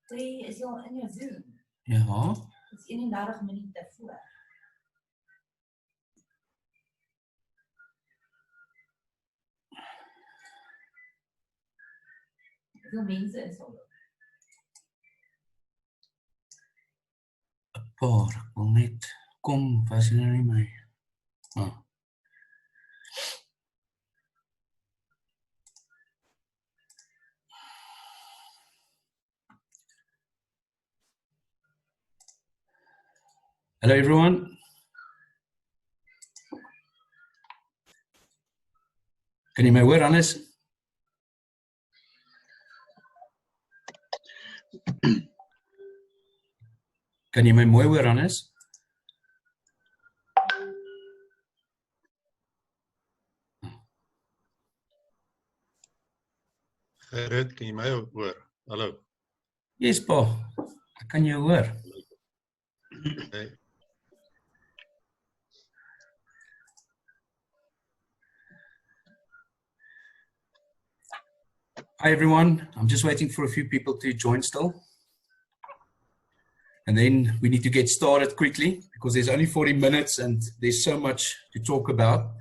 Is jy al in jou Zoom? Ja. Dit is 31 minute voor. Hoeveel mense is al? 'n paar, ek wil net kom, was nou nie my. Oh. Hello everyone. Kan jy my hoor, Hannes? Kan jy my mooi hoor, Hannes? Gerrit, kan jy my hoor? Hallo. Yes, pa. Ek kan jou hoor. Hey. Hi everyone, I'm just waiting for a few people to join still. And then we need to get started quickly because there's only 40 minutes and there's so much to talk about.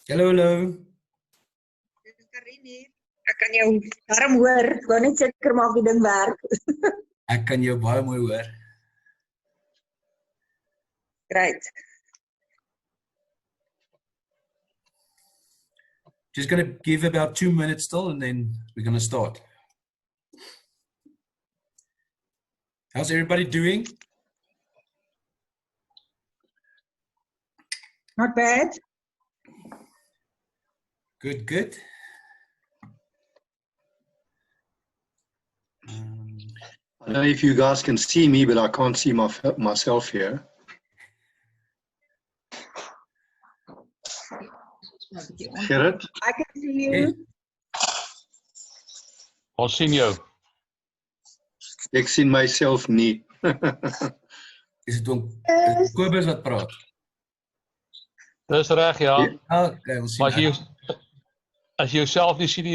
Hallo, hallo. Ek kan jou darm hoor, ek wou net seker maak die ding werk. Ek kan jou baie mooi hoor. Great. Just going to give about 2 minutes still and then we're going to start. How's everybody doing? Not bad. Good, good. I don't know if you guys can see me, but I can't see myself here. Gerrit? I can see you. Ons sien jou. Ek sien myself nie. Is dit Kobus wat praat? Dis reg, ja. Okay, ons sien. Maar as jy jouself nie sien,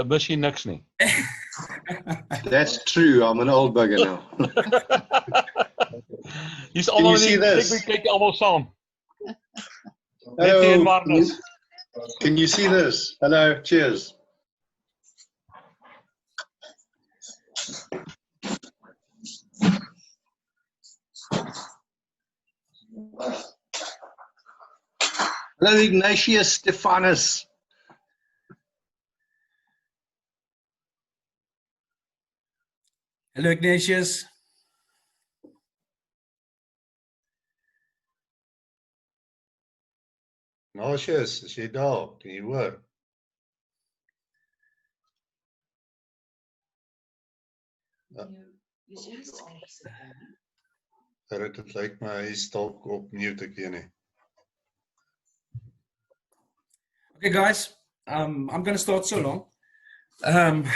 mis jy niks nie. That's true. I'm an old bugger now. Hier's almal see this? Ek kyk almal saam. Hello. Net een Marnus. Can you see this? Hello, cheers. Hello, Ignatius Stephanus. Hello, Ignatius. Ignatius, is jy daar? Kan jy hoor? Gerrit, het lyk my hy is dalk op mute, ek weet nie. Okay, guys, I'm going to start so long.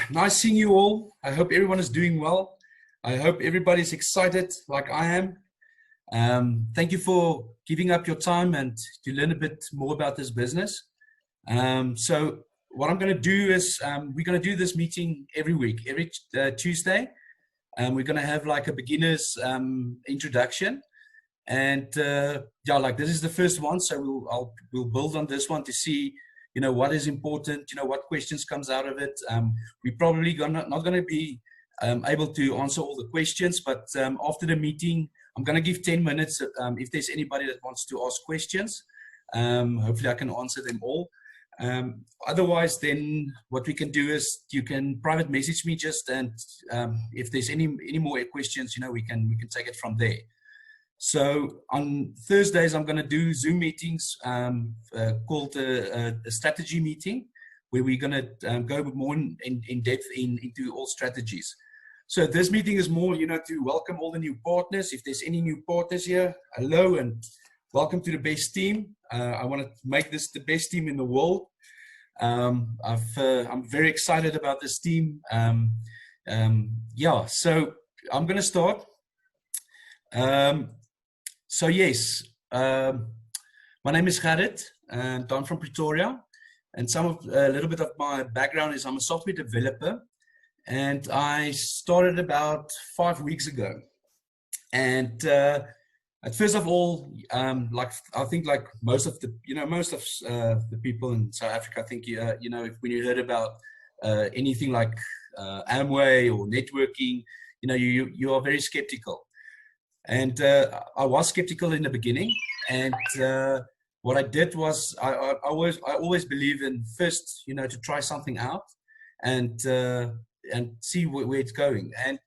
Nice seeing you all. I hope everyone is doing well. I hope everybody's excited like I am. Thank you for giving up your time and to learn a bit more about this business. So what I'm going to do is we're going to do this meeting every week, every Tuesday. We're going to have like a beginner's introduction. And yeah, like this is the first one. So we'll build on this one to see, you know, what is important, you know, what questions comes out of it. We're probably not going to be able to answer all the questions, but after the meeting, I'm going to give 10 minutes if there's anybody that wants to ask questions. Hopefully I can answer them all. Otherwise, then what we can do is you can private message me just, and if there's any more questions, you know, we can take it from there. So on Thursdays, I'm going to do Zoom meetings called a strategy meeting, where we're going to go more in depth into all strategies. So this meeting is more, to welcome all the new partners. If there's any new partners here, hello and welcome to the best team. I want to make this the best team in the world. I'm very excited about this team. Yeah, so I'm going to start. So yes, my name is Gerrit, and I'm from Pretoria. And a little bit of my background is I'm a software developer, and I started about 5 weeks ago. And at first of all, I think like most of the people in South Africa, I think when you heard about anything like Amway or networking, you are very skeptical. And I was skeptical in the beginning, and what I did was I always believe in first, to try something out and see where it's going. And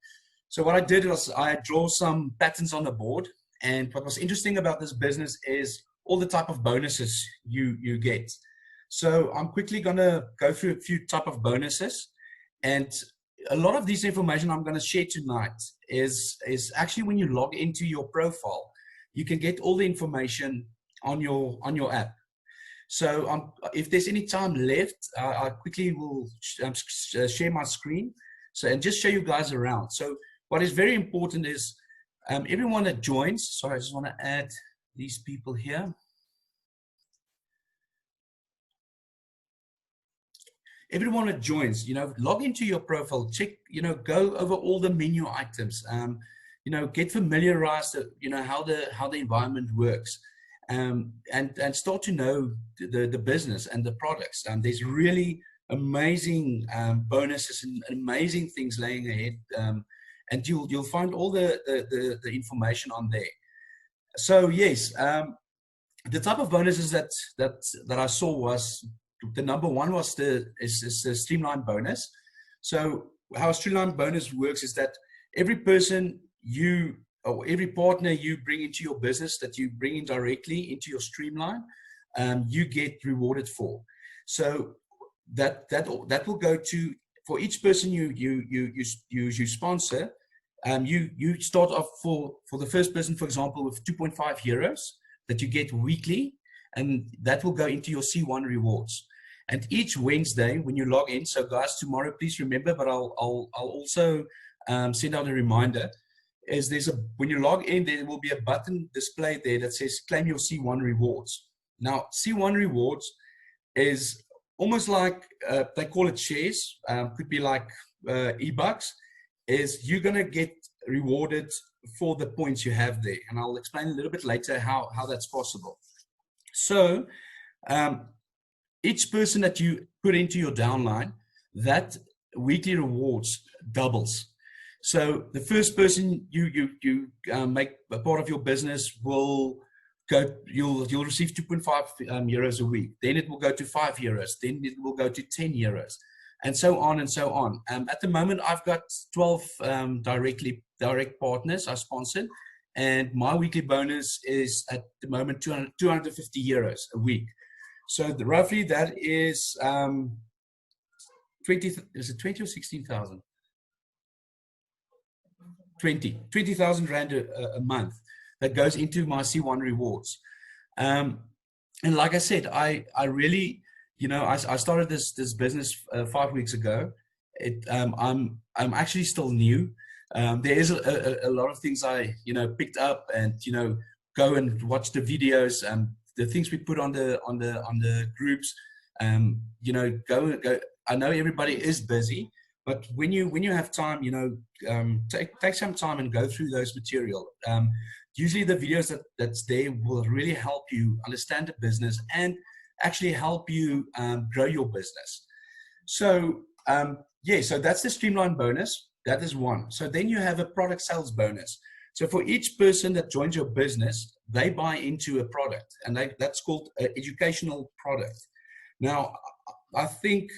so what I did was I draw some patterns on the board. And what was interesting about this business is all the type of bonuses you get. So I'm quickly going to go through a few type of bonuses, and a lot of this information I'm going to share tonight is actually when you log into your profile, you can get all the information on your app. So if there's any time left, I quickly will share my screen and just show you guys around. So what is very important is everyone that joins. Sorry, I just want to add these people here. Everyone that joins, log into your profile, check, go over all the menu items, get familiarized, how the environment works, and start to know the business and the products. There's really amazing bonuses and amazing things laying ahead, and you'll find all the information on there. So yes, the type of bonuses that I saw was, the number one was the streamlined bonus. So how a streamlined bonus works is that every person or every partner you bring into your business, that you bring in directly into your streamline, you get rewarded for. So that will go to, for each person you sponsor, you start off for the first person, for example, with 2.5 euros that you get weekly, and that will go into your C1 rewards. And each Wednesday when you log in, so guys, tomorrow, please remember, but I'll also send out a reminder, is when you log in, there will be a button displayed there that says claim your C1 rewards. Now, C1 rewards is almost like, they call it shares, could be like e-bucks, is you're going to get rewarded for the points you have there. And I'll explain a little bit later how that's possible. So each person that you put into your downline, that weekly rewards doubles. So the first person you make a part of your business will go, you'll receive 2.5 euros a week. Then it will go to 5 euros. Then it will go to 10 euros, and so on and so on. At the moment, I've got 12 direct partners I sponsored, and my weekly bonus is at the moment 250 euros a week. So roughly that is 20 or 16,000? 20,000 Rand a month that goes into my C1 rewards. And like I said, I really, I started this business 5 weeks ago. I'm actually still new. There is a lot of things I picked up, and go and watch the videos and the things we put on the groups. Go. I know everybody is busy, but when you have time, take some time and go through those material. Usually the videos that's there will really help you understand the business and actually help you grow your business. So so that's the streamline bonus. That is one. So then you have a product sales bonus. So for each person that joins your business, they buy into a product, and that's called an educational product. Now, I think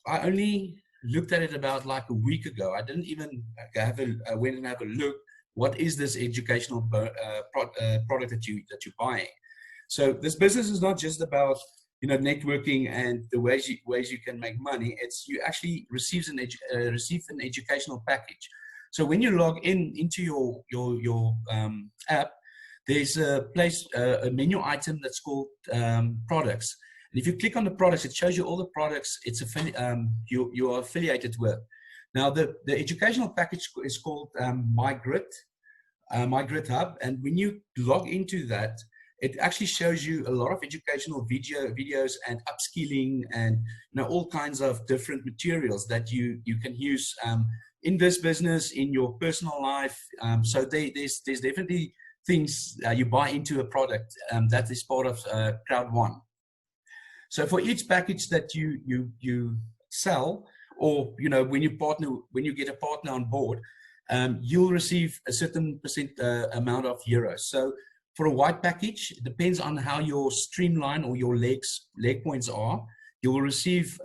I only looked at it about like a week ago. I didn't even went and have a look, what is this educational product that you're buying. So this business is not just about, you know, networking and the ways you can make money. It's you actually receive an educational package. So when you log into your app, there's a a menu item that's called products. And if you click on the products, it shows you all the products you are affiliated with. Now, the educational package is called My Gerrit Hub. And when you log into that, it actually shows you a lot of educational videos and upskilling and, you know, all kinds of different materials that you can use in this business, in your personal life. So there's definitely things you buy into a product that is part of Crowd One. So for each package that you sell, or, you know, when you get a partner on board, you'll receive a certain percent amount of euros. So for a white package, it depends on how your streamline or your leg points are. You will receive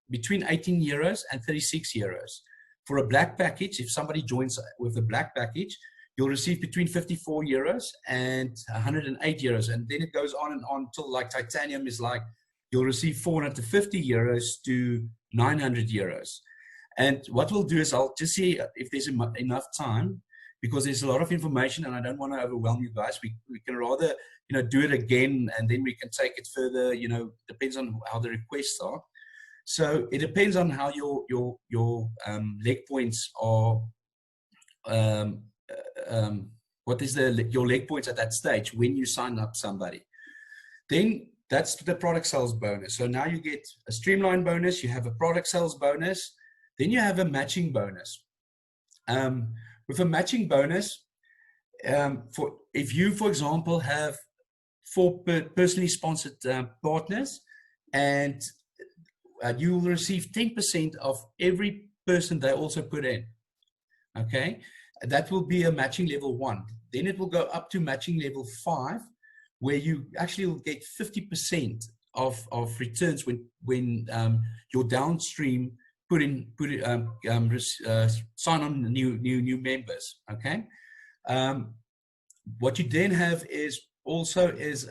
between 18 euros and 36 euros. For a black package, if somebody joins with a black package, you'll receive between 54 euros and 108 euros. And then it goes on and on till, like, titanium is like, you'll receive 450 euros to 900 euros. And what we'll do is I'll just see if there's enough time, because there's a lot of information and I don't want to overwhelm you guys. We can rather, you know, do it again and then we can take it further, you know, depends on how the requests are. So it depends on how your leg points are, what is your leg points at that stage when you sign up somebody. Then that's the product sales bonus. So now you get a streamline bonus, you have a product sales bonus, then you have a matching bonus. With a matching bonus, if you, for example, have 4 personally sponsored partners, and you will receive 10% of every person they also put in. Okay, that will be a matching level 1. Then it will go up to matching level 5, where you actually will get 50% of returns when your downstream sign on new members. Okay, what you then have is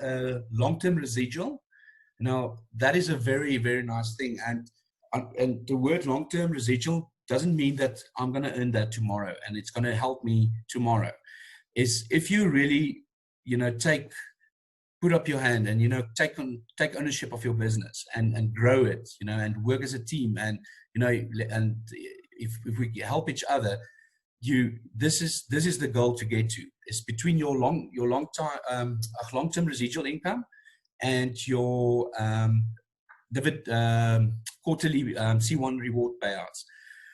a long-term residual. Now that is a very, very nice thing, and the word long-term residual doesn't mean that I'm going to earn that tomorrow and it's going to help me tomorrow. Is if you really, you know, put up your hand and, you know, take ownership of your business and grow it, you know, and work as a team, and, you know, and if we help each other, this is the goal to get to. It's between your long-term residual income and your quarterly C1 reward payouts.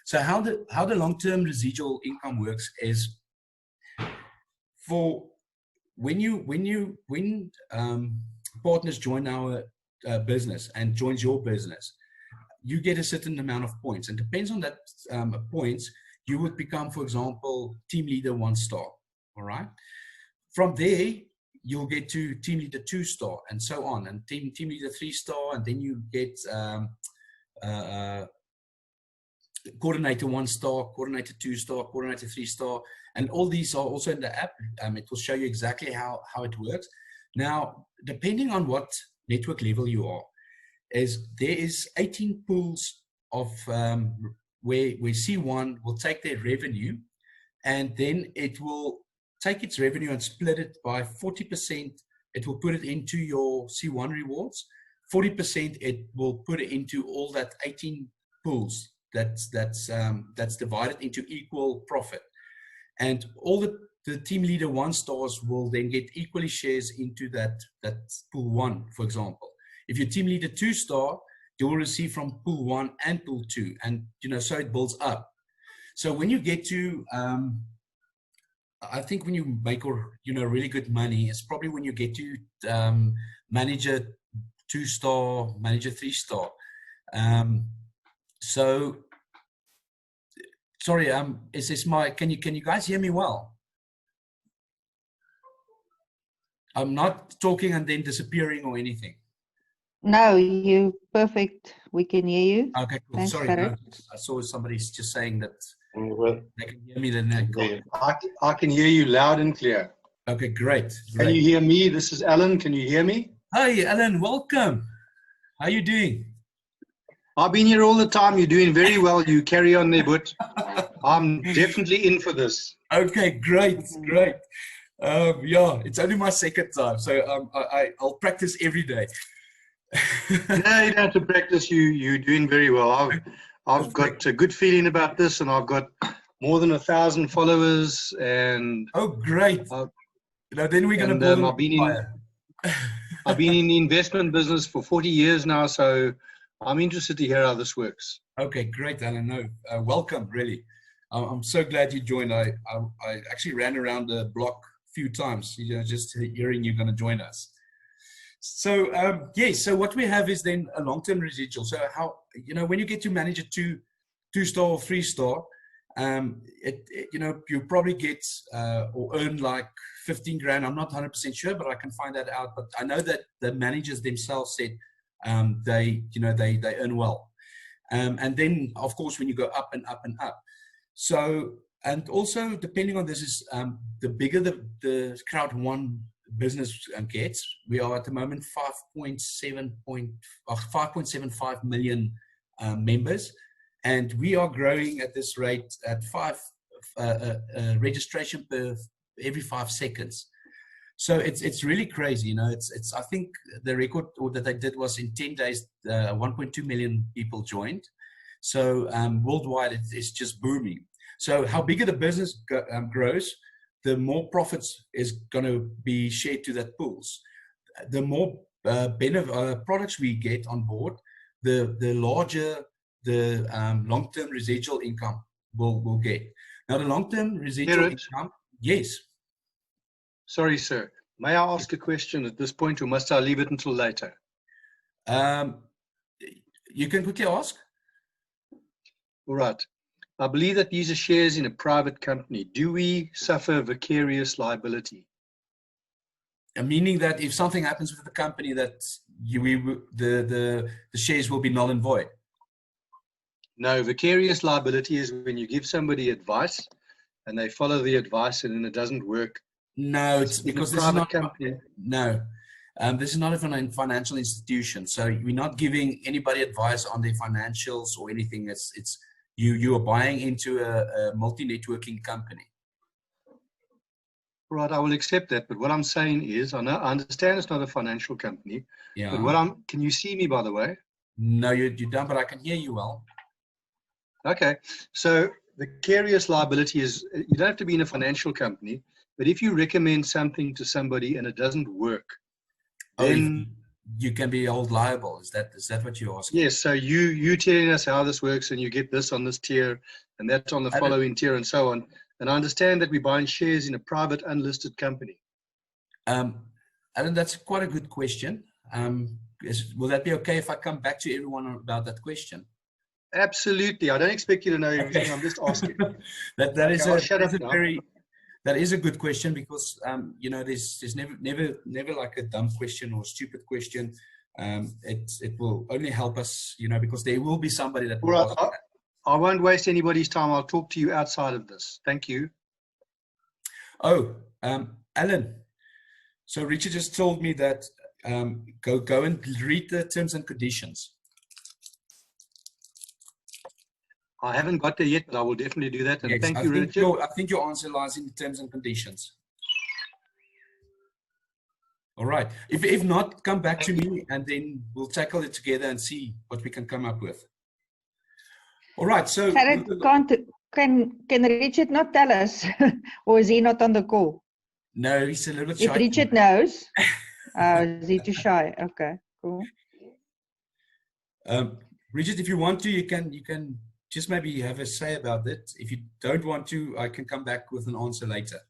So how the long-term residual income works is, for when partners join our business and joins your business, you get a certain amount of points, and depends on that points, you would become, for example, team leader 1 star. All right. From there, you'll get to team leader 2 star, and so on, and team leader 3 star, and then you get coordinator 1 star, coordinator 2 star, coordinator 3 star, and all these are also in the app. It will show you exactly how it works. Now, depending on what network level you are, there is 18 pools of where C1 will take their revenue, and then it will take its revenue and split it by 40%. It will put it into your C1 rewards. 40% it will put it into all that 18 pools. That's divided into equal profit, and all the team leader 1 stars will then get equally shares into that pool 1. For example, if you're team leader 2 star, you will receive from pool 1 and pool 2, and, you know, so it builds up. So when you get to I think when you make, you know, really good money, it's probably when you get to manager 2 star, manager 3 star. So sorry, is this can you guys hear me well? I'm not talking and then disappearing or anything. No, you perfect. We can hear you. Okay, cool. Thanks, Sorry, Gerrit. no, I saw somebody just saying that Well, They can hear me, then they can't. I can hear you loud and clear. Okay, great. Can you Great. hear me? This is Alan. Can you hear me? Hi, Alan. Welcome. How you doing? I've been here all the time. You're doing very well. You carry on there, but I'm definitely in for this. Okay, great, great. Yeah, it's only my second time, so I'll practice every day. No, you don't have to practice. You're doing very well. I've got a good feeling about this, and I've got more than 1,000 followers. And Oh, great. Uh, Then we're going to and build I've been in the investment business for 40 years now, so I'm interested to hear how this works. Okay, great, Alan. No, welcome, really. I'm so glad you joined. I actually ran around the block a few times, just hearing you're going to join us. So, yes, so what we have is then a long-term residual. So how, when you get to manage a two-star or three-star, you probably get or earn like 15 grand. I'm not 100% sure, but I can find that out. But I know that the managers themselves said they earn well. And then, of course, when you go up and up and up. So, and also depending on this is the bigger the crowd one business gets, we are at the moment 5.75 million members. And we are growing at this rate at 5 registration per every 5 seconds. So it's really crazy, It's I think the record that they did was in 10 days, 1.2 million people joined. So worldwide, it's just booming. So how bigger the business grows, the more profits is going to be shared to that pools. The more products we get on board, the larger the long-term residual income will get. Now, the long-term residual Gerrit? income, yes. Sorry, sir. May I ask a question at this point, or must I leave it until later? You can quickly ask. All right. I believe that these are shares in a private company. Do we suffer vicarious liability? Meaning that if something happens with the company, that the shares will be null and void. No, vicarious liability is when you give somebody advice and they follow the advice and then it doesn't work. No, it's because this is private not company. No, this is not a financial institution. So we're not giving anybody advice on their financials or anything. It's you are buying into a multi-networking company. Right, I will accept that. But what I'm saying is, I understand it's not a financial company. Yeah. But can you see me, by the way? No, you don't, but I can hear you well. Okay. So vicarious liability is, you don't have to be in a financial company, but if you recommend something to somebody and it doesn't work, then you can be held liable. Is that what you're asking? Yes. So you telling us how this works, and you get this on this tier, and that's on the following tier, and so on. And I understand that we're buying shares in a private, unlisted company. Alan, that's quite a good question. Will that be okay if I come back to everyone about that question? Absolutely. I don't expect you to know everything. Okay. I'm just asking. That is a good question, because there's never like a dumb question or a stupid question. It will only help us, because there will be somebody that will ask that. I won't waste anybody's time. I'll talk to you outside of this. Thank you. Oh, Alan. So Richard just told me that go and read the terms and conditions. I haven't got there yet, but I will definitely do that. And yes, thank you, Richard. I think your answer lies in the terms and conditions. All right. If not, come back to me and then we'll tackle it together and see what we can come up with. All right. So can Richard not tell us, or is he not on the call? No, he's a little bit shy. If Richard knows, is he too shy? Okay, cool. Richard, if you want to, you can just maybe have a say about it. If you don't want to, I can come back with an answer later.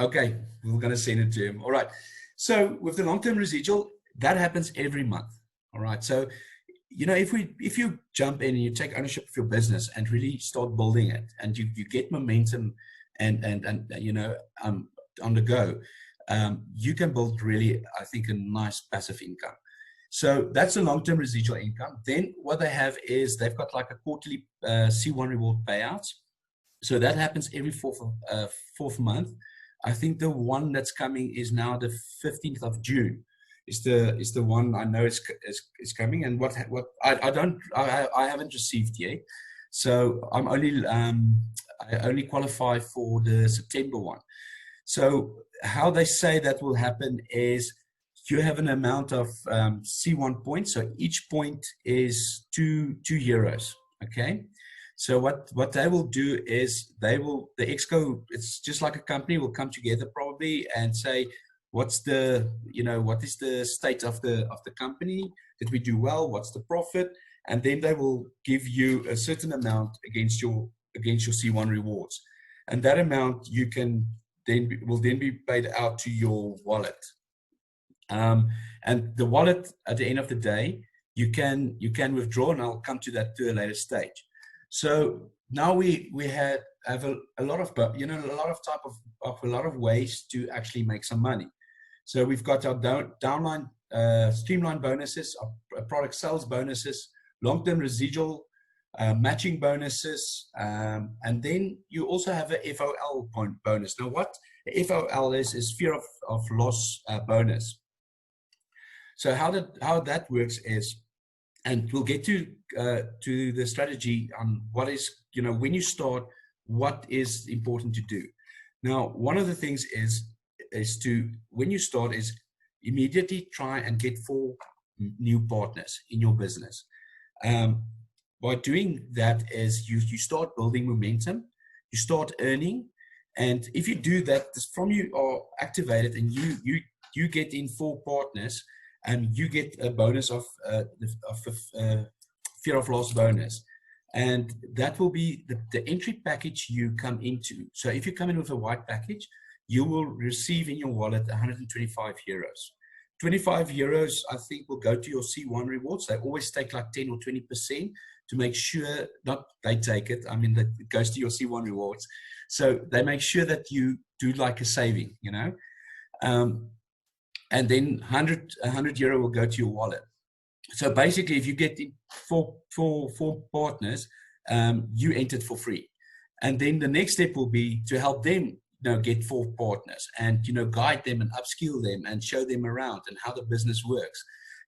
Okay, we're going to send it to him. All right. So with the long-term residual, that happens every month. All right. So, if you jump in and you take ownership of your business and really start building it, and you get momentum and on the go, you can build really, I think, a nice passive income. So that's a long-term residual income. Then what they have is they've got like a quarterly C1 reward payout. So that happens every fourth month. I think the one that's coming is now the 15th of June. Is the one I know is coming, and what I haven't received yet. So I'm only I only qualify for the September one. So how they say that will happen is you have an amount of C1 points. So each point is two euros. Okay. So what they will do is the Exco, it's just like a company, will come together probably and say, what is the state of the company? Did we do well? What's the profit? And then they will give you a certain amount against your C1 rewards. And that amount will then be paid out to your wallet. And the wallet, at the end of the day, you can withdraw, and I'll come to that to a later stage. So now we have a lot of a lot of ways to actually make some money. So we've got our downline streamline bonuses, our product sales bonuses, long-term residual matching bonuses, and then you also have a FOL point bonus. Now, what FOL is fear of loss bonus. So how that works is, and we'll get to the strategy on what is, when you start, what is important to do. Now, one of the things is when you start is immediately try and get 4 new partners in your business. By doing that is you start building momentum, you start earning, and if you do that, from you are activated and you get in 4 partners, and you get a bonus of fear of loss bonus. And that will be the entry package you come into. So if you come in with a white package, you will receive in your wallet 125 euros. 25 euros, I think, will go to your C1 rewards. They always take like 10 or 20% to make sure, not they take it, I mean, that it goes to your C1 rewards. So they make sure that you do like a saving, and then 100 euro will go to your wallet. So basically, if you get four partners, you entered for free. And then the next step will be to help them get 4 partners and guide them and upskill them and show them around and how the business works.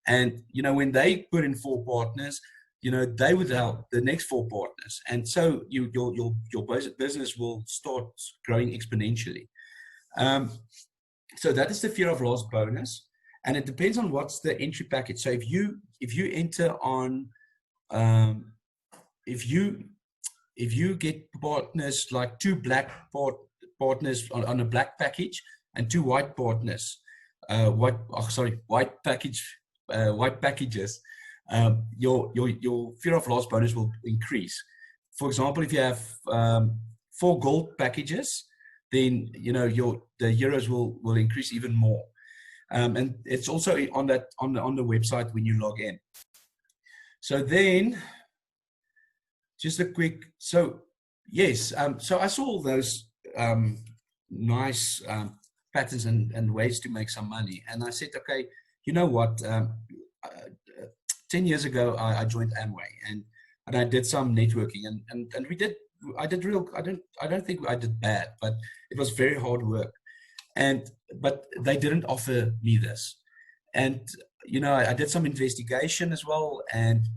And when they put in 4 partners, they would help the next 4 partners. And so your business will start growing exponentially. So that is the fear of loss bonus, and it depends on what's the entry package. So if you enter on, if you get partners like 2 black partners on a black package and 2 white partners, white packages, your fear of loss bonus will increase. For example, if you have 4 gold packages, then the euros will increase even more, and it's also on the website when you log in. So then, just a quick. So yes, so I saw all those nice patterns and ways to make some money, and I said, okay, you know what? 10 years ago, I joined Amway, and I did some networking, and we did. I don't think I did bad, but it was very hard work, but they didn't offer me this, and I did some investigation as well, and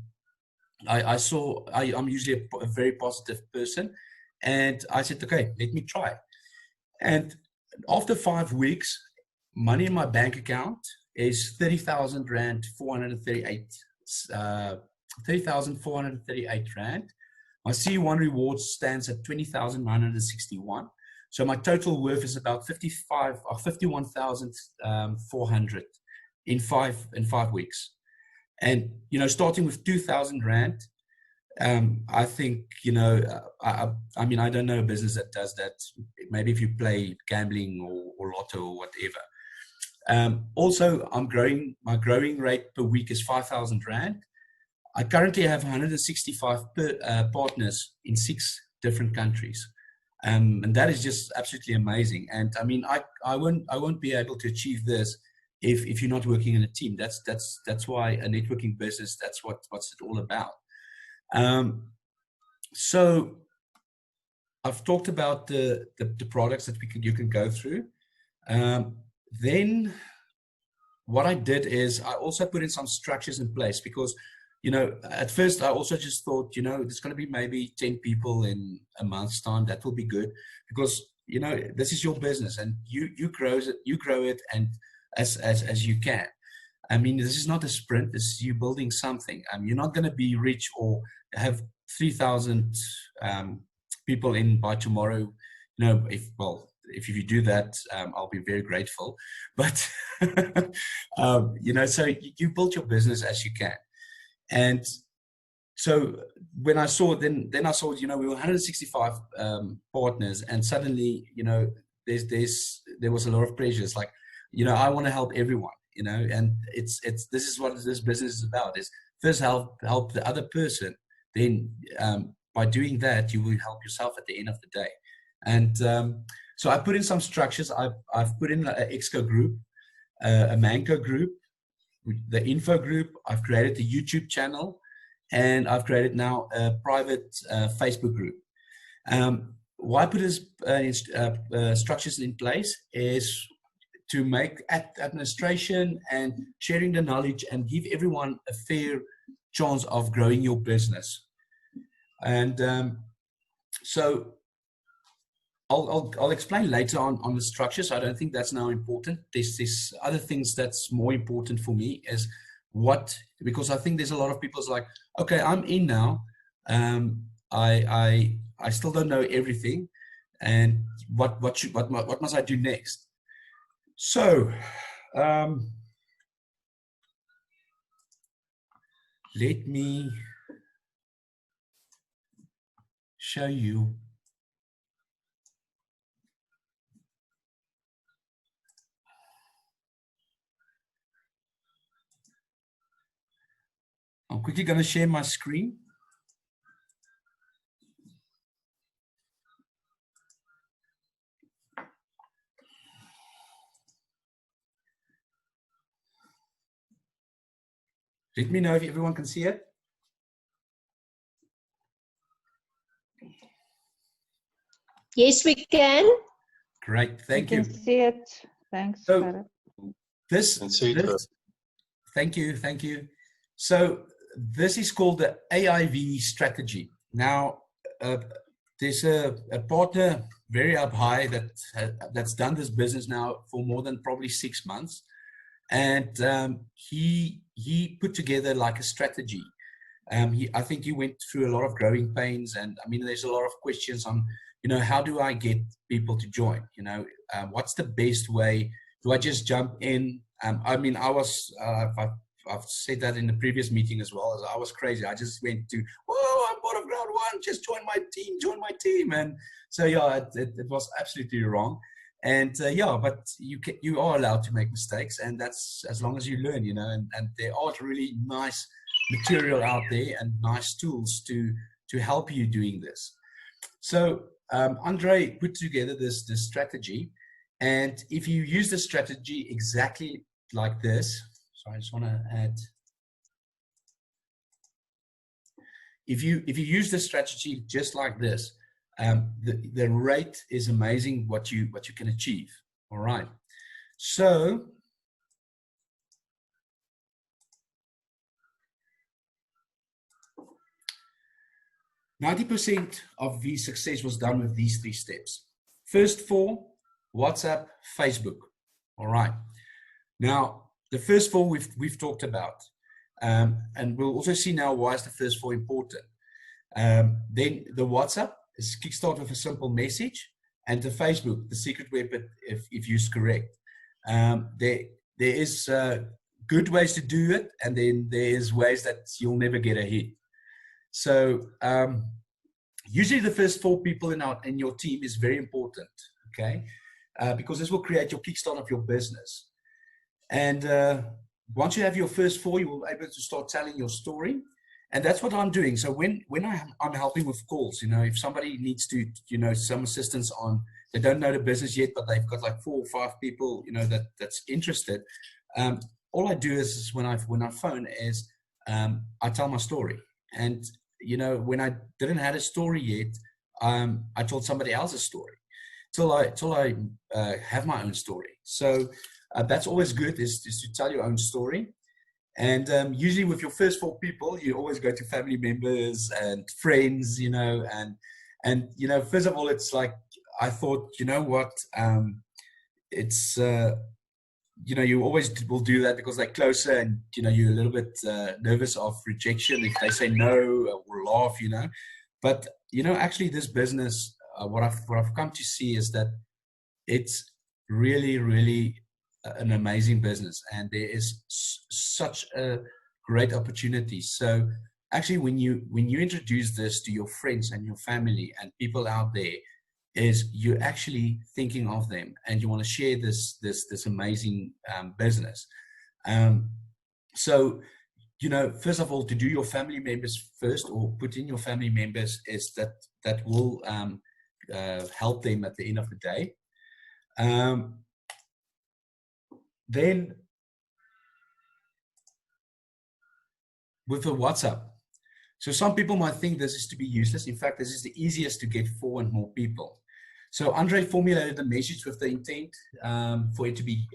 I saw I'm usually a very positive person, and I said, okay, let me try. And after 5 weeks, money in my bank account is 30,000 rand, 30,438 rand. My C1 rewards stands at 20,961. So my total worth is about 51,400 in 5 weeks. And starting with 2,000 rand, I think I mean, I don't know a business that does that. Maybe if you play gambling or lotto or whatever. Also, my growing rate per week is 5,000 rand. I currently have 165 partners in 6 different countries, and that is just absolutely amazing. And I mean, I won't be able to achieve this if you're not working in a team. That's why a networking business, that's what's it all about. So I've talked about the products that you can go through. Then what I did is I also put in some structures in place, because, you know, at first I also just thought, you know, there's going to be maybe 10 people in a month's time. That will be good, because, you know, this is your business, and you grow it, and as you can. I mean, this is not a sprint. This is you building something. You're not going to be rich or have 3,000 people in by tomorrow. You know, if you do that, I'll be very grateful. But you know, so you build your business as you can. And so when I saw, then I saw, you know, we were 165 partners, and suddenly, you know, there was a lot of pressures. Like, you know, I want to help everyone, you know, and this is what this business is about: is first help the other person. Then by doing that, you will help yourself at the end of the day. And so I put in some structures. I've put in an Exco group, a Manco group, the info group. I've created the YouTube channel, and I've created now a private Facebook group. Why I put these structures in place is to make administration and sharing the knowledge and give everyone a fair chance of growing your business. And so I'll explain later on the structures. I don't think that's now important. There's other things that's more important for me, is because I think there's a lot of people's like, okay, I'm in now. I still don't know everything, and what must I do next? So let me show you. I'm quickly going to share my screen. Let me know if everyone can see it. Yes, we can. Great, thank you. can see it. Thanks, So, Gerrit. Thank you. So this is called the AIV strategy. Now, there's a partner very up high that's done this business now for more than probably 6 months, and he put together like a strategy. I think he went through a lot of growing pains, and I mean, there's a lot of questions on, you know, how do I get people to join? You know, what's the best way? Do I just jump in? I mean, I've said that in the previous meeting as well. As I was crazy. I just went to, oh, I'm part of Ground One. Just join my team. And so, yeah, it was absolutely wrong. And yeah, but you are allowed to make mistakes, and that's as long as you learn, you know. And there are really nice material out there and nice tools to help you doing this. So Andre put together this strategy, and if you use the strategy exactly like this. So I just want to add, if you use the strategy just like this, the rate is amazing what you can achieve. All right. So %90 of the success was done with these 3 steps. First 4, WhatsApp, Facebook. All right. Now, the first 4 we've talked about, and we'll also see now why is the first 4 important. Then the WhatsApp is kickstart with a simple message, and the Facebook, the secret weapon, if used correct. There is good ways to do it, and then there's ways that you'll never get a hit. So usually the first 4 people in your team is very important, okay? Because this will create your kickstart of your business. And once you have your first 4, you will be able to start telling your story. And that's what I'm doing. So when I'm helping with calls, you know, if somebody needs to, you know, some assistance on, they don't know the business yet, but they've got like 4 or 5 people, you know, that's interested. all I do is when I phone is I tell my story. And you know, when I didn't have a story yet, I told somebody else's story till I have my own story. So that's always good, is to tell your own story. And usually with your first 4 people, you always go to family members and friends, you know, and you know, first of all, it's like, I thought, you know what, it's, you know, you always will do that because they're closer, and, you know, you're a little bit nervous of rejection if they say no or laugh, you know. But, you know, actually this business, what I've come to see is that it's really, really an amazing business, and there is such a great opportunity. So actually, when you introduce this to your friends and your family and people out there, is you're actually thinking of them, and you want to share this amazing business. So, you know, first of all, to do your family members first, or put in your family members, is that will help them at the end of the day. Then with the WhatsApp, so some people might think this is to be useless. In fact, this is the easiest to get 4 and more people. So Andre formulated the message with the intent for it to be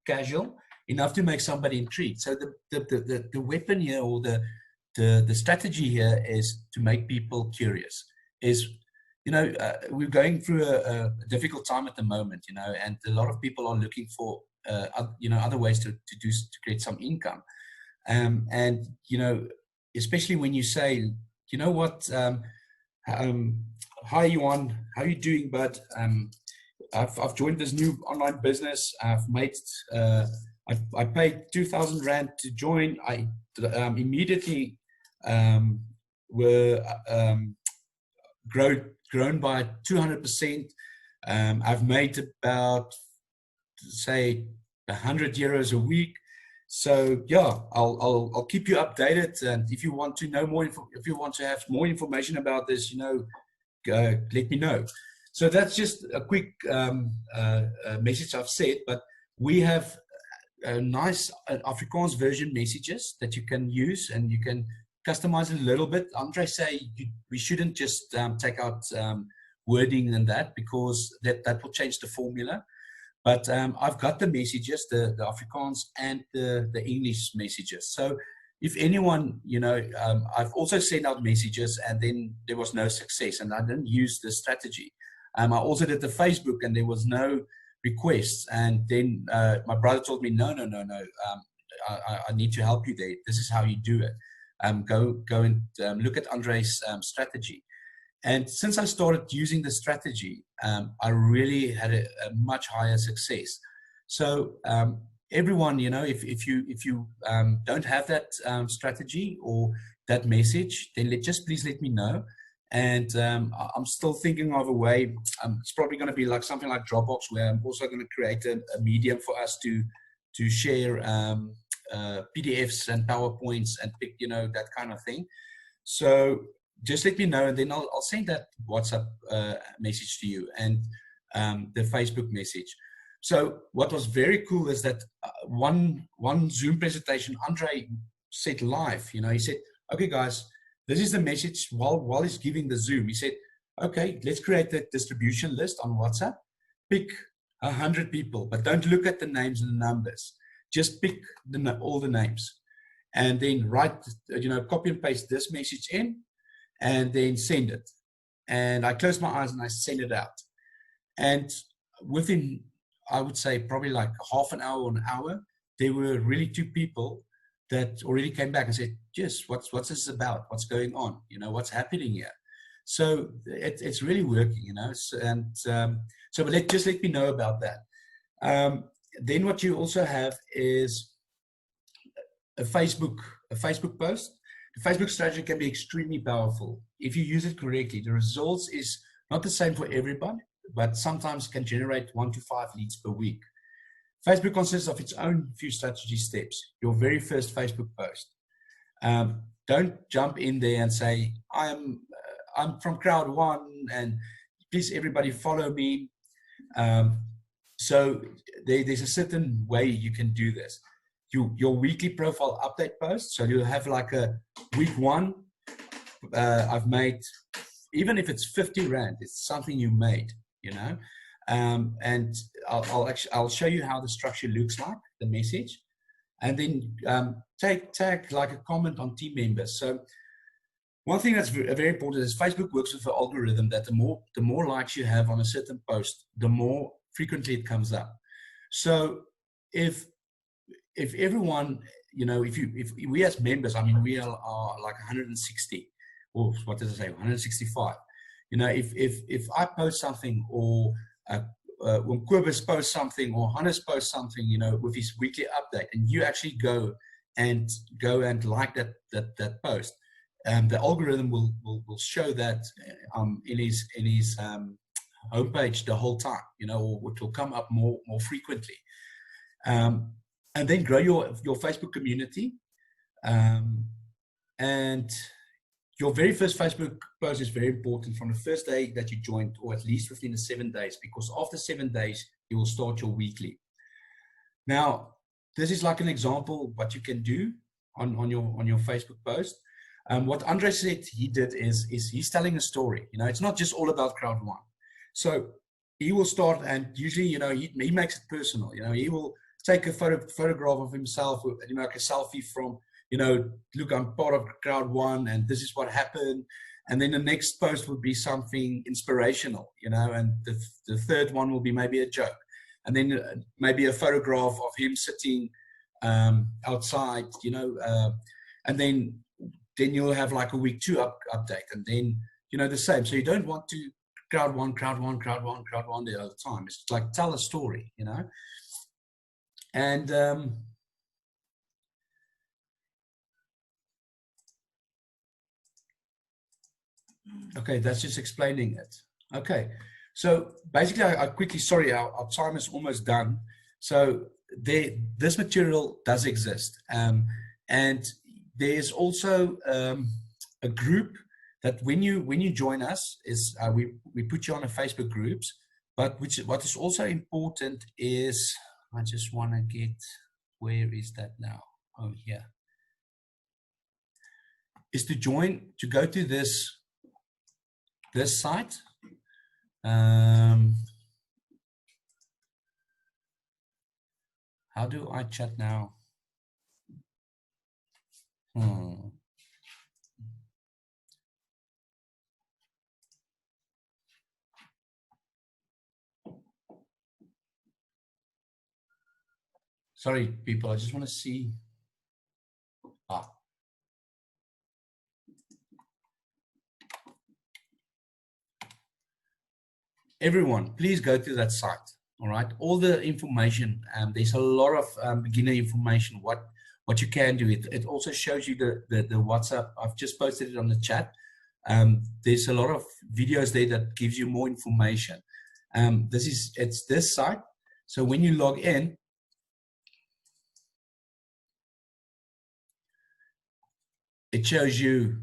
casual enough to make somebody intrigued. So the weapon here, or the strategy here, is to make people curious. Is, you know, we're going through a difficult time at the moment, you know, and a lot of people are looking for you know, other ways to create some income. And, you know, especially when you say, you know what, hi Yuan, how are you doing, bud? I've joined this new online business. I've made, I paid 2,000 Rand to join. I immediately were grown by 200%. I've made about, say, 100 euros a week. So yeah, I'll keep you updated, and if you want to know more, if you want to have more information about this, you know, let me know. So that's just a quick message I've said, but we have a nice Afrikaans version messages that you can use, and you can customize it a little bit. Andre say we shouldn't just take out wording and that, because that will change the formula. But I've got the messages, the Afrikaans and the English messages. So if anyone, you know, I've also sent out messages and then there was no success, and I didn't use the strategy. I also did the Facebook and there was no requests. And then my brother told me, no, I need to help you there. This is how you do it. Go and look at Andre's strategy. And since I started using the strategy, I really had a much higher success. So everyone, you know, if you don't have that strategy or that message, then please let me know. And I'm still thinking of a way. It's probably going to be like something like Dropbox, where I'm also going to create a medium for us to share PDFs and PowerPoints and pick, you know, that kind of thing. So just let me know, and then I'll send that WhatsApp message to you, and the Facebook message. So what was very cool is that one Zoom presentation, Andre said live, you know, he said, okay, guys, this is the message while he's giving the Zoom. He said, okay, let's create a distribution list on WhatsApp. Pick 100 people, but don't look at the names and the numbers. Just pick all the names, and then write, you know, copy and paste this message in, and then send it. And I closed my eyes and I sent it out. And within, I would say, probably like half an hour or an hour, there were really 2 people that already came back and said, yes, what's this about? What's going on? You know, what's happening here? So it's really working, you know. But just let me know about that. Then what you also have is a Facebook post. The Facebook strategy can be extremely powerful if you use it correctly. The results is not the same for everyone, but sometimes can generate 1 to 5 leads per week. Facebook consists of its own few strategy steps. Your very first Facebook post. Don't jump in there and say, I'm from crowd 1 and please everybody follow me. So there's a certain way you can do this. your weekly profile update post. So you'll have like a week 1. I've made, even if it's 50 Rand, it's something you made, you know. And I'll show you how the structure looks like, the message, and then tag like a comment on team members. So one thing that's very important is Facebook works with an algorithm that the more likes you have on a certain post, the more frequently it comes up. So if everyone, you know, if we as members, I mean, we are like 160, or what did I say, 165. You know, if I post something, or when Kobus posts something, or Hannes posts something, you know, with his weekly update, and you actually go and like that post, the algorithm will show that in his homepage the whole time, you know, or it will come up more frequently. And then grow your Facebook community. And your very first Facebook post is very important from the first day that you joined, or at least within the 7 days, because after 7 days, you will start your weekly. Now, this is like an example what you can do on your Facebook post. What Andre said he did is he's telling a story. You know, it's not just all about crowd 1. So he will start, and usually, you know, he makes it personal. You know, he will take a photograph of himself, you know, like a selfie from, you know, look, I'm part of crowd 1, and this is what happened. And then the next post would be something inspirational, you know, and the third one will be maybe a joke, and then maybe a photograph of him sitting outside, you know, and then you'll have like a week 2 update, and then, you know, the same. So you don't want to crowd one the whole time. It's like tell a story, you know. And okay, that's just explaining it. Okay, so basically, I quickly, sorry, our time is almost done. So this material does exist, and there's also a group that when you join us is we put you on a Facebook groups. But what is also important is, I just want to get, where is that now? Oh, here. Is to join, to go to this site. How do I chat now? Sorry, people, I just want to see. Everyone, please go to that site. All right, all the information. There's a lot of beginner information. What you can do. It also shows you the WhatsApp. I've just posted it on the chat. There's a lot of videos there that gives you more information. It's this site. So when you log in, it shows you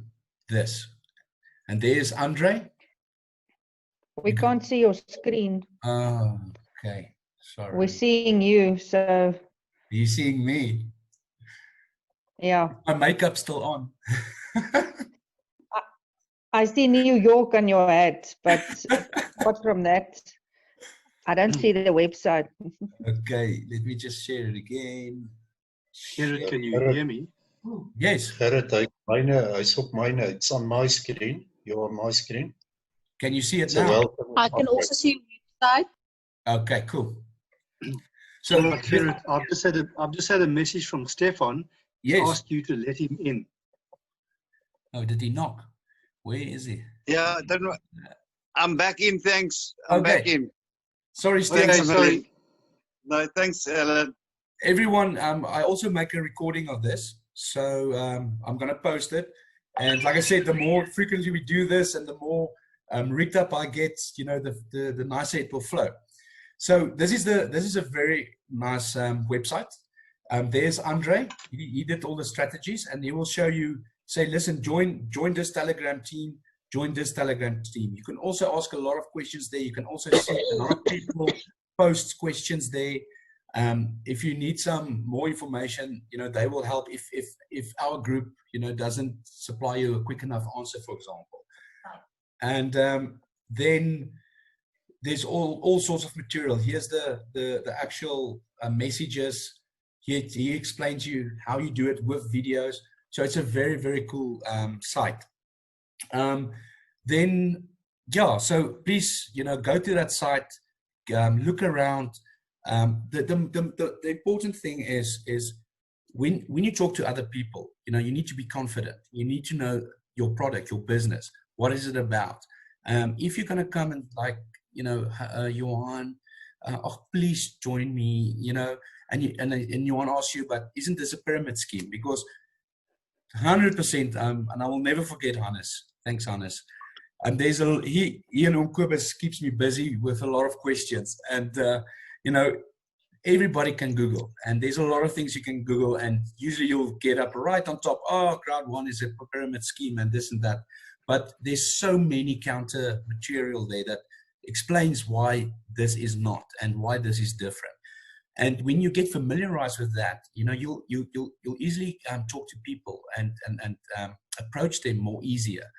this, and there's Andre. We can't see your screen. Oh, okay. Sorry. We're seeing you, so. Are you seeing me? Yeah. My makeup's still on. I see New York on your hat, but apart from that, I don't see the website. Okay, let me just share it again. Gerrit, can you hear me? Yes. Gerrit, hy's op myne. It's on my screen. You're on my screen. Can you see it So now? welcome. I can also see your website. Okay, cool. So, Gerrit, I've just had a message from Stefan. yes. Asked you to let him in. Oh, did he knock? Where is he? Yeah, I'm back in, thanks. I'm back in. Sorry, Okay, Steve. sorry. No, thanks, Alan. Everyone, I also make a recording of this, so I'm going to post it. And like I said, the more frequently we do this, and the more rigged up I get, you know, the nicer it will flow. So this is a very nice website. There's Andre. He did all the strategies, and he will show you. Say, listen, join this Telegram team. Join this Telegram team. You can also ask a lot of questions there. You can also see a lot of people post questions there. If you need some more information, they will help if our group, doesn't supply you a quick enough answer, for example. And then there's all sorts of material. Here's the actual messages. He explains you how you do it with videos. So it's a very, very cool site. Then, yeah, so please, go to that site, look around. The important thing is when you talk to other people, you need to be confident. You need to know your product, your business. What is it about? If you're going to come and like, Johan, oh, please join me, and Johan asks you, but isn't this a pyramid scheme? Because 100%, and I will never forget Hannes. Thanks, Hannes. And Ian Omkobus keeps me busy with a lot of questions, and everybody can Google, and there's a lot of things you can Google, and usually you'll get up right on top. Oh, crowd one is a pyramid scheme and this and that, but there's so many counter material there that explains why this is not and why this is different. And when you get familiarized with that, you'll easily talk to people and approach them more easier.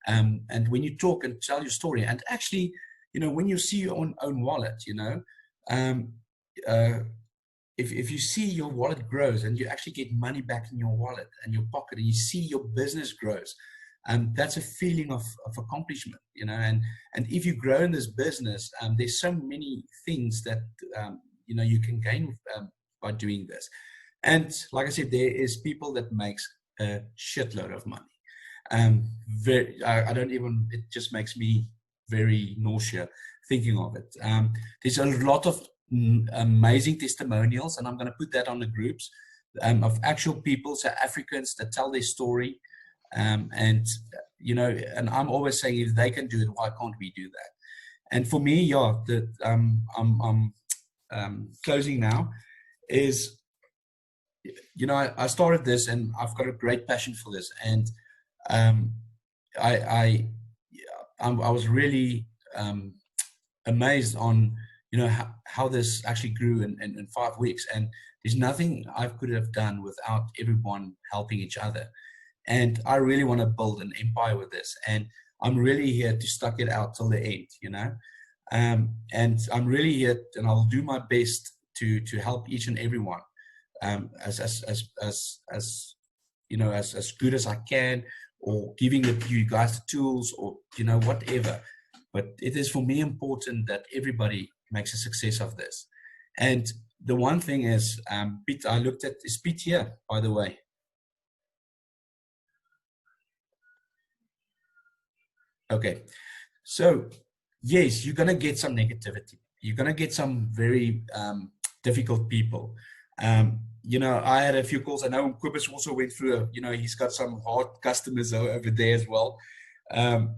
And when you talk and tell your story, and actually, when you see your own wallet, if you see your wallet grows and you actually get money back in your wallet and your pocket, and you see your business grows, that's a feeling of accomplishment, and if you grow in this business, there's so many things that, you can gain by doing this. And like I said, there is people that makes a shitload of money. It just makes me very nauseous thinking of it. There's a lot of amazing testimonials, and I'm going to put that on the groups, of actual people, South Africans, that tell their story. And I'm always saying, if they can do it, why can't we do that? And for me, I'm closing now, is, I started this and I've got a great passion for this. And I was really amazed on, how this actually grew in 5 weeks. And there's nothing I could have done without everyone helping each other. And I really want to build an empire with this. And I'm really here to stuck it out till the end, and I'm really here, and I'll do my best to help each and everyone as good as I can, or giving you guys the tools, or whatever. But it is for me important that everybody makes a success of this. And the one thing is, Pete, I looked at, is Pete here, by the way? Okay, so yes, you're going to get some negativity. You're going to get some very difficult people. I had a few calls. I know Kobus also went through, he's got some hard customers over there as well. And,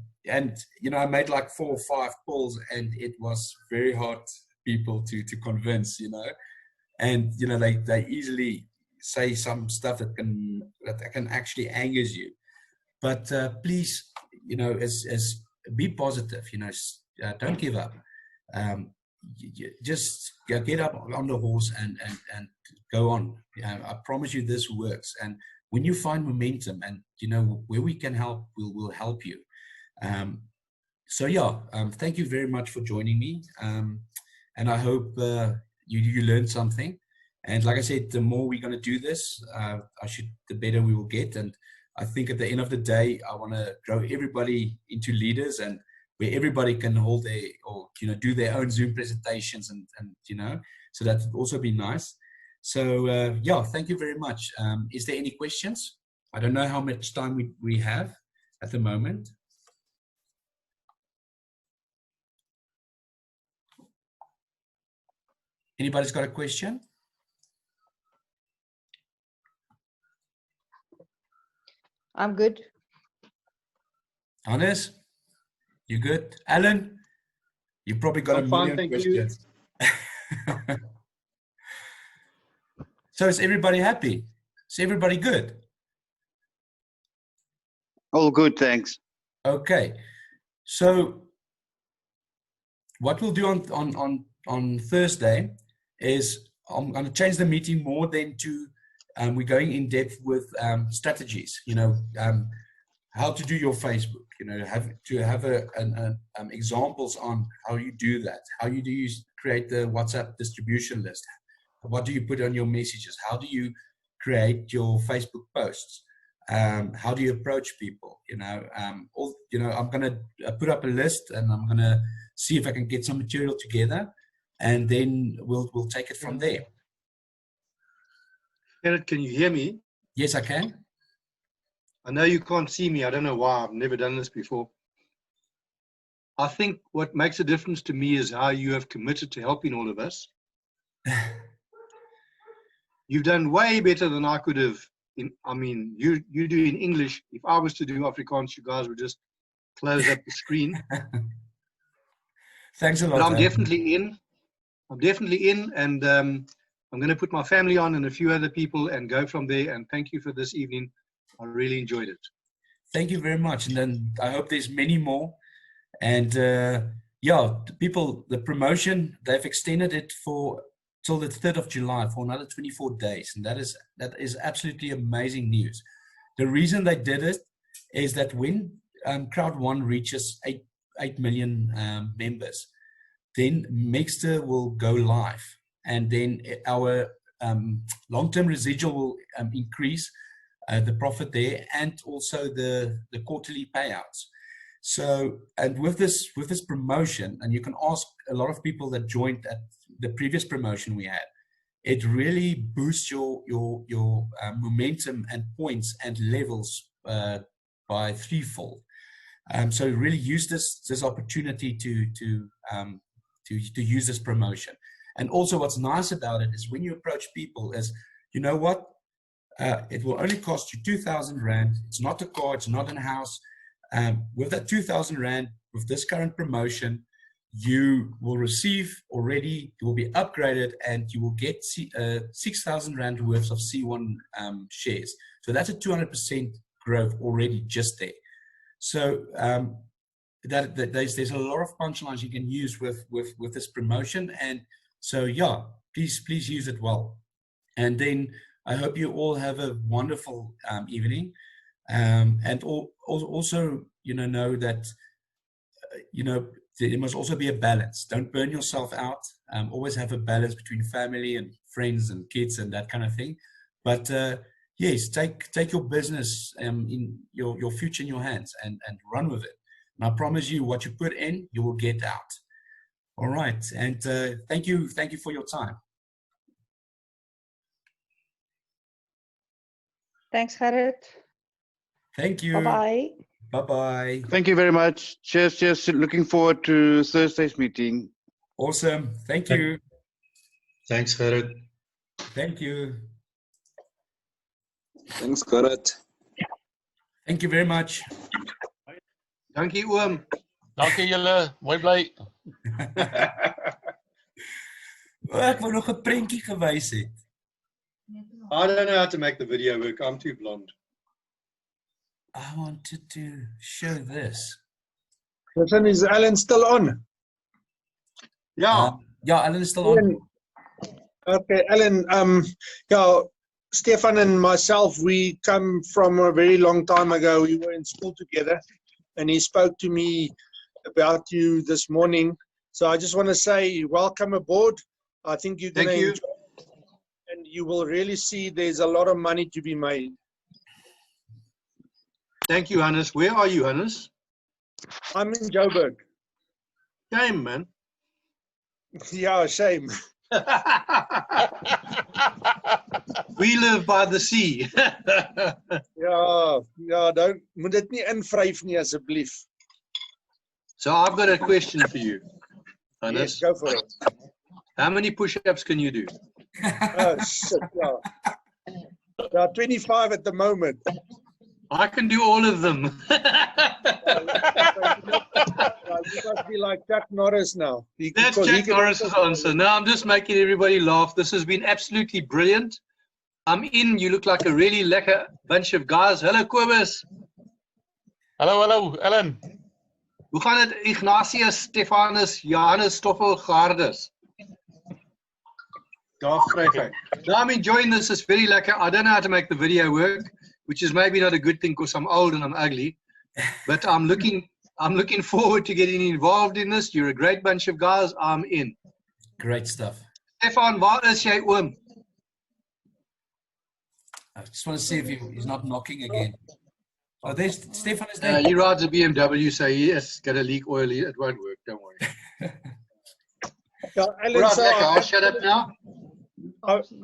I made like 4 or 5 calls, and it was very hard people to convince, and, they easily say some stuff that can actually angers you. But please, be positive, don't give up. Just get up on the horse and go on. I promise you this works. And when you find momentum, and where we can help, we'll help you. Thank you very much for joining me. And I hope you learned something. And like I said, the more we're going to do this, the better we will get. And I think at the end of the day, I want to grow everybody into leaders, and where everybody can hold do their own Zoom presentations, and so that would also be nice. So thank you very much. Is there any questions? I don't know how much time we have at the moment. Anybody's got a question? I'm good. Hannes, you good? Alan, you probably got I'm a fine, million thank you. questions. So is everybody happy? Is everybody good? All good, thanks. Okay. So what we'll do on Thursday is I'm going to change the meeting more than to we're going in depth with strategies. How to do your Facebook. Have examples on how you do that. How do you create the WhatsApp distribution list? What do you put on your messages? How do you create your Facebook posts? How do you approach people? I'm going to put up a list, and I'm going to see if I can get some material together, and then we'll take it from there. Gerrit, can you hear me? Yes, I can. I know you can't see me. I don't know why. I've never done this before. I think what makes a difference to me is how you have committed to helping all of us. You've done way better than I could have. You do in English. If I was to do Afrikaans, you guys would just close up the screen. Thanks a lot. But I'm definitely in. And I'm going to put my family on and a few other people and go from there. And thank you for this evening. I really enjoyed it. Thank you very much. And then I hope there's many more. And the promotion, they've extended it till the 3rd of July for another 24 days. And that is absolutely amazing news. The reason they did it is that when Crowd1 reaches 8 million members, then Mexter will go live. And then our long-term residual will increase the profit there, and also the quarterly payouts. So, and with this promotion, and you can ask a lot of people that joined at the previous promotion we had, it really boosts your momentum and points and levels by threefold. So really use this opportunity to use this promotion. And also what's nice about it is when you approach people is, you know what, it will only cost you 2,000 Rand. It's not a car, it's not a house. With that 2,000 Rand, with this current promotion, you will receive already, you will be upgraded, and you will get 6,000 Rand worth of C1 shares. So that's a 200% growth already just there. So there's a lot of punchlines you can use with this promotion. And so, yeah, please use it well. And then I hope you all have a wonderful evening. And also, know that, there must also be a balance. Don't burn yourself out. Always have a balance between family and friends and kids and that kind of thing. But yes, take your business in your future in your hands and run with it. And I promise you, what you put in, you will get out. All right. And thank you for your time. Thanks, Gerrit. Thank you. Bye-bye. Bye-bye. Thank you very much. Cheers. Looking forward to Thursday's meeting. Awesome. Thank you. Thanks, Gerrit. Thank you. Thanks, Gerrit. Thank you very much. Dankie oom. Dankie julle. Mooi bly. Ek wou nog 'n prentjie gewys het. I don't know how to make the video work. I'm too blonde. I wanted to show this. Listen, is Alan still on? Yeah. Yeah, Alan is still on. Okay, Alan, Stefan and myself, we come from a very long time ago. We were in school together, and he spoke to me about you this morning. So I just want to say welcome aboard. I think you're going to enjoy it, and you will really see there's a lot of money to be made. Thank you, Hannes. Where are you, Hannes? I'm in Joburg. Shame, man. Yeah, shame. We live by the sea. Ja, moet dit nie invryf nie asseblief. So I've got a question for you, Hannes. Yes, go for it. How many push-ups can you do? Oh, shit, yeah. There are 25 at the moment. I can do all of them. You must be like Jack Norris now. That's Jack Norris's answer. No, I'm just making everybody laugh. This has been absolutely brilliant. I'm in. You look like a really lekker bunch of guys. Hello, Kobus. Hallo, Ellen. Hoe gaan het, Ignatius, Stefanus, Johannes, Stoffel, Gerardus? Ja, vry. No, I'm enjoying this. It's very lekker. I don't know how to make the video work, which is maybe not a good thing because I'm old and I'm ugly. But I'm looking forward to getting involved in this. You're a great bunch of guys. I'm in. Great stuff. Stefan, waar is jy oom? I just want to see if he's not knocking again. Oh, there's Stefan is there. He rides a BMW, so he has got a leak oil. It won't work. Don't worry. Yeah, Alan, Right, so lekker. I'll I, shut up now.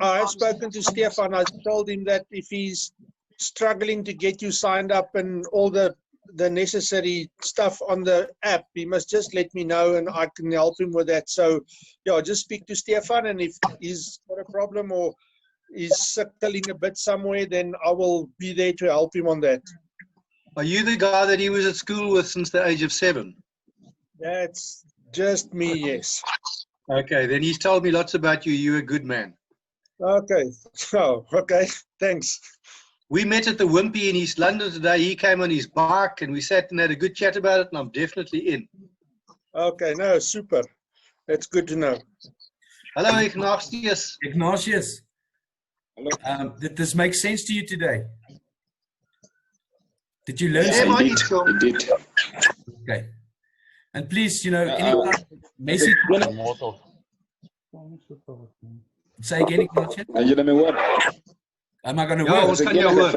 I have spoken to Stefan. I told him that if he's struggling to get you signed up and all the necessary stuff on the app, he must just let me know and I can help him with that. So, yeah, just speak to Stefan, and if he's got a problem or he's circling a bit somewhere, then I will be there to help him on that. Are you the guy that he was at school with since the age of 7? That's just me, yes. Okay, then he's told me lots about you. You're a good man. Okay, so, okay, thanks. We met at the Wimpy in East London today. He came on his bike and we sat and had a good chat about it, and I'm definitely in. Okay, no, super. That's good to know. Hello, Ignatius. Ignatius. Did this make sense to you today? Did you learn Yeah, something? I did. Okay. And please, anyone message. Say again, Ignatius. Am I going to Ja, work? ons kan jou hoor.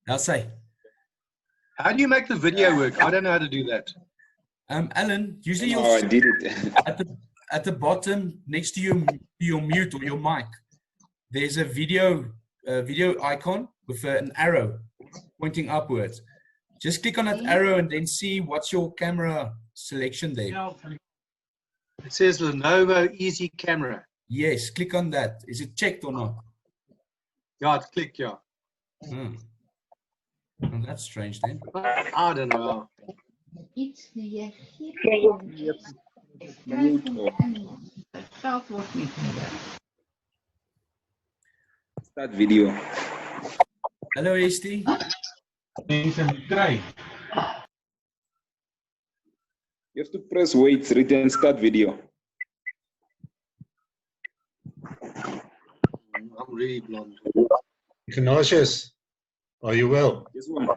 I'll say. How do you make the video work? I don't know how to do that. Alan, usually you'll I did it. at the bottom next to your mute or your mic, there's a video icon with an arrow pointing upwards. Just click on that arrow and then see what's your camera selection there. It says Lenovo Easy Camera. Yes, click on that. Is it checked or not? Ja, it's click, yeah. Hmm. Well, that's strange then. I don't know. Start video. Hello, ST. You have to press wait, written start video. I'm really blonde. Ignatius, are you well? This one.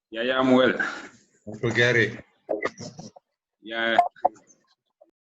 Yeah, I'm well. Uncle Gary. Yeah.